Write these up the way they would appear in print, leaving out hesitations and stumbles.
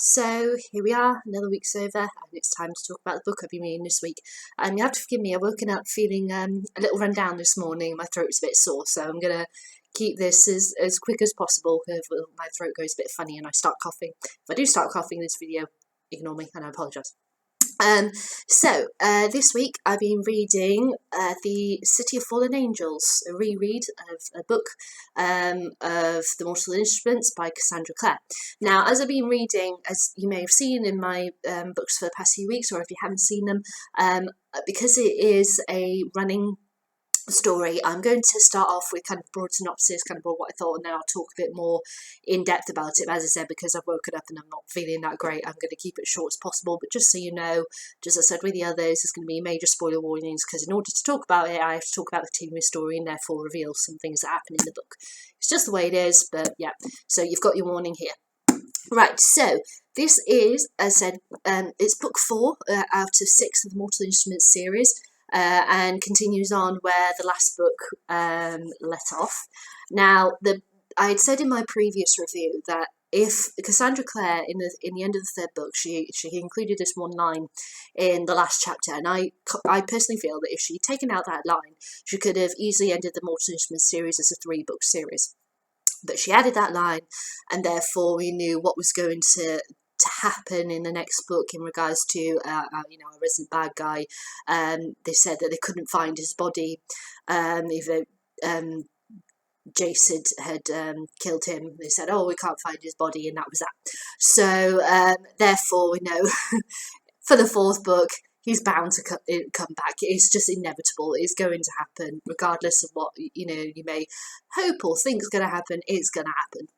So here we are, another week's over, and it's time to talk about the book I've been reading this week. You have to forgive me, I've woken up feeling a little run down this morning. My throat's a bit sore, so I'm going to keep this as quick as possible because my throat goes a bit funny and I start coughing. If I do start coughing in this video, ignore me and I apologise. This week I've been reading The City of Fallen Angels, a reread of a book of The Mortal Instruments by Cassandra Clare. Now, as I've been reading, as you may have seen in my books for the past few weeks, or if you haven't seen them, because it is a running story, I'm going to start off with kind of broad synopsis, kind of broad what I thought, and then I'll talk a bit more in depth about it. But as I said, because I've woken up and I'm not feeling that great, I'm going to keep it short as possible. But just so you know, just as I said with the others, there's going to be major spoiler warnings because in order to talk about it, I have to talk about the continuing story and therefore reveal some things that happen in the book. It's just the way it is, but yeah. So you've got your warning here. Right, so this is, as I said, it's book 4 out of 6 of the Mortal Instruments series. And continues on where the last book let off. Now, I had said in my previous review that if Cassandra Clare, in the end of the 3rd book, she included this one line in the last chapter, and I personally feel that if she'd taken out that line, she could have easily ended the Mortal Instruments series as a 3-book series. But she added that line, and therefore we knew what was going to happen in the next book in regards to a resident bad guy. They said that they couldn't find his body, even though Jason had killed him. They said, "Oh, we can't find his body," and that was that. So therefore, we know for the 4th book, he's bound to come back. It's just inevitable. It's going to happen, regardless of what you may hope or think is going to happen. It's going to happen.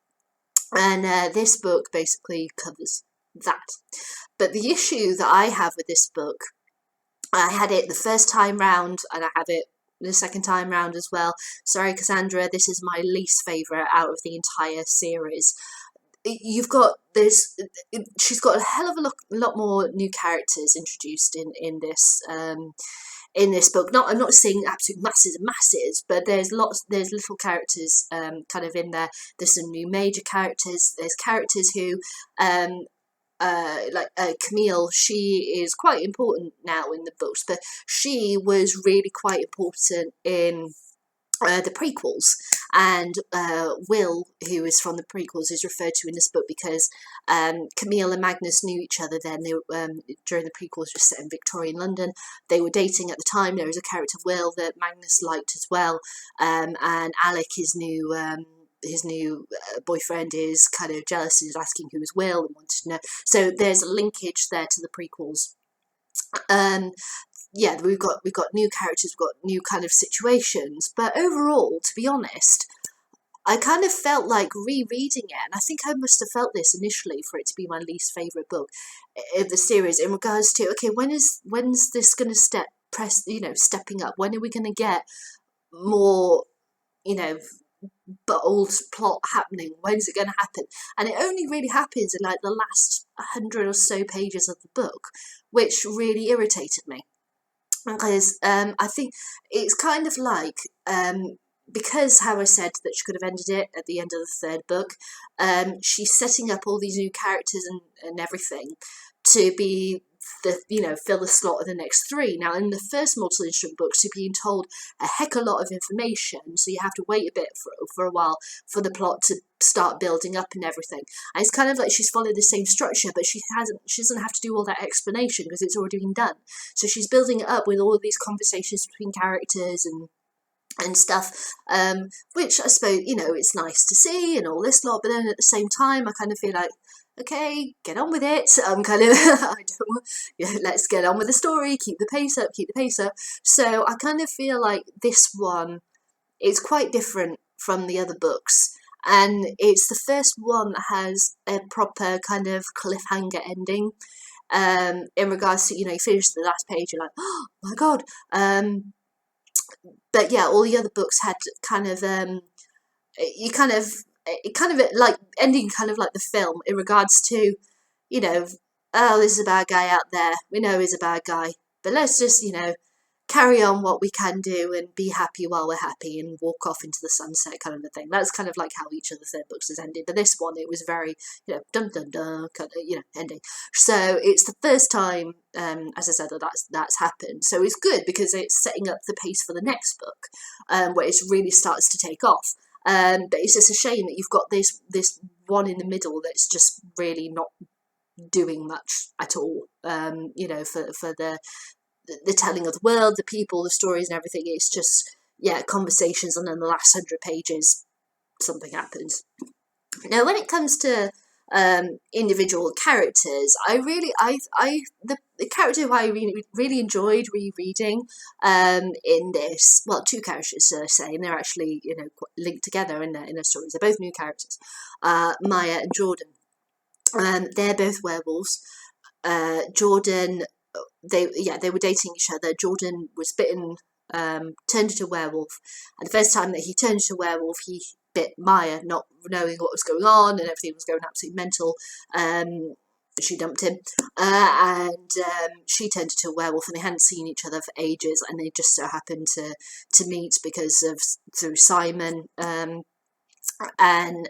And this book basically covers that. But the issue that I have with this book, I had it the first time round and I have it the second time round as well. Sorry, Cassandra, this is my least favourite out of the entire series. She's got a hell of a lot more new characters introduced in this book. I'm not saying absolute masses and masses, but there's little characters kind of in there. There's some new major characters. There's characters who Camille, she is quite important now in the books, but she was really quite important in the prequels, and Will, who is from the prequels, is referred to in this book because Camille and Magnus knew each other then. They were, during the prequels, just set in Victorian London. They were dating at the time. There was a character, Will, that Magnus liked as well, and Alec, his new boyfriend, is kind of jealous and is asking who is Will and wanted to know. So there's a linkage there to the prequels. Yeah, we've got new characters, we've got new kind of situations, but overall, to be honest, I kind of felt like rereading it, and I think I must have felt this initially for it to be my least favourite book of the series in regards to, okay, when's this going to stepping up? When are we going to get more, bold plot happening? When's it going to happen? And it only really happens in like the last 100 or so pages of the book, which really irritated me. Because I think it's kind of like, because how I said that she could have ended it at the end of the 3rd book, she's setting up all these new characters and everything to be fill the slot of the next 3. Now, in the first Mortal Instrument books, you're being told a heck of a lot of information, so you have to wait a bit for a while for the plot to start building up and everything. And it's kind of like she's followed the same structure, but she doesn't have to do all that explanation because it's already been done. So she's building it up with all of these conversations between characters and stuff, which I suppose, it's nice to see and all this lot, but then at the same time, I kind of feel like, okay, get on with it. I'm kind of, let's get on with the story, keep the pace up. So I kind of feel like this one is quite different from the other books, and it's the first one that has a proper kind of cliffhanger ending, in regards to, you finish the last page, you're like, oh my god, but yeah, all the other books had kind of, it kind of like ending kind of like the film in regards to, oh, this is a bad guy out there. We know he's a bad guy, but let's just, carry on what we can do and be happy while we're happy and walk off into the sunset kind of a thing. That's kind of like how each of the third books has ended. But this one, it was very, dun dun dun, kind of, ending. So it's the first time, as I said, that's happened. So it's good because it's setting up the pace for the next book, where it really starts to take off. But it's just a shame that you've got this one in the middle that's just really not doing much at all. For the telling of the world, the people, the stories and everything. It's just, conversations, and then the last 100 pages, something happens. Now, when it comes to individual characters, the character who I really enjoyed rereading in this, well, two characters, say, and they're actually linked together in their stories. They're both new characters, Maya and Jordan. They're both werewolves. Jordan, they were dating each other. Jordan was bitten, turned into a werewolf, and the first time that he turned into a werewolf, he bit Maya, not knowing what was going on, and everything was going absolutely mental. She dumped him, and she turned into a werewolf, and they hadn't seen each other for ages, and they just so happened to meet through Simon, and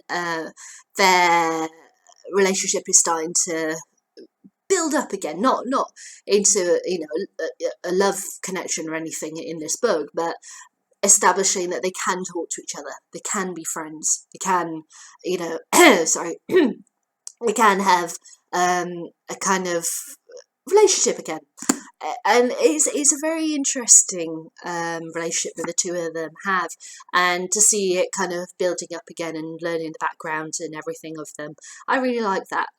their relationship is starting to build up again, not into a love connection or anything in this book, but establishing that they can talk to each other, they can be friends, they can sorry they can have a kind of relationship again. And it's a very interesting relationship that the two of them have, and to see it kind of building up again and learning the background and everything of them, I really like that.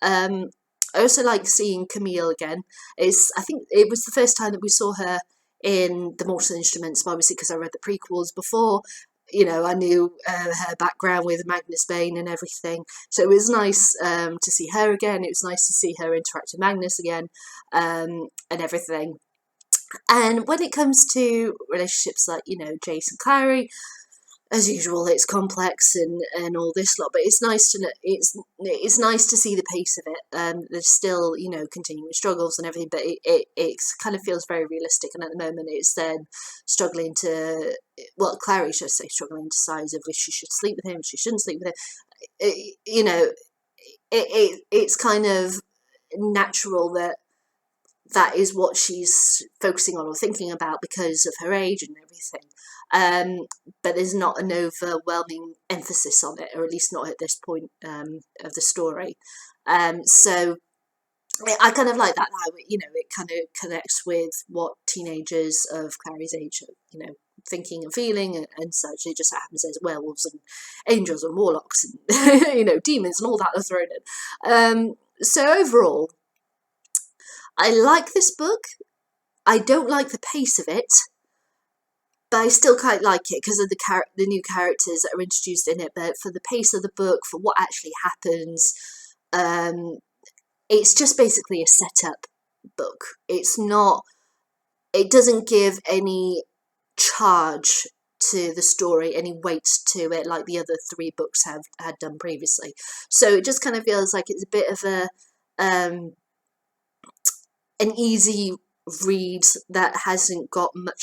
I also like seeing Camille again. I think it was the first time that we saw her in the Mortal Instruments, obviously because I read the prequels before. I knew her background with Magnus Bane and everything, so it was nice to see her again. It was nice to see her interact with Magnus again, and everything. And when it comes to relationships like Jace and Clary, as usual, it's complex and all this lot, but it's nice to it's nice to see the pace of it. There's still continuing struggles and everything, but it kind of feels very realistic. And at the moment, it's then struggling to, well, Clary should say, struggling to decide if she should sleep with him, if she shouldn't sleep with him. It's kind of natural that is what she's focusing on or thinking about because of her age and everything. But there's not an overwhelming emphasis on it, or at least not at this point of the story. So I kind of like that now. It kind of connects with what teenagers of Clary's age are, thinking and feeling and such. It just happens there's werewolves and angels and warlocks and demons and all that are thrown in. So overall, I like this book. I don't like the pace of it, but I still quite like it because of the new characters that are introduced in it. But for the pace of the book, for what actually happens, it's just basically a setup book. It's not. It doesn't give any charge to the story, any weight to it, like the other three books had done previously. So it just kind of feels like it's a bit of an easy read that hasn't got much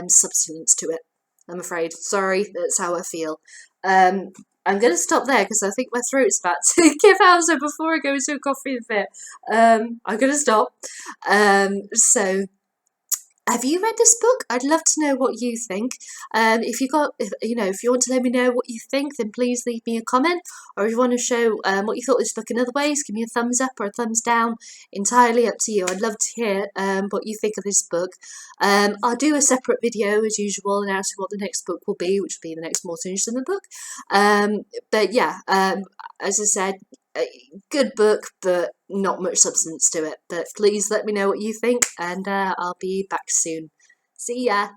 substance to it, I'm afraid. Sorry, that's how I feel. I'm going to stop there because I think my throat's about to give out, so before I go into a coffee fit, I'm going to stop. So have you read this book? I'd love to know what you think. If you want to let me know what you think, then please leave me a comment. Or if you want to show what you thought of this book in other ways, give me a thumbs up or a thumbs down. Entirely up to you. I'd love to hear what you think of this book. I'll do a separate video as usual announcing what the next book will be, which will be the next Mortal Instruments book. But yeah, as I said, a good book, but not much substance to it. But please let me know what you think, and I'll be back soon. See ya!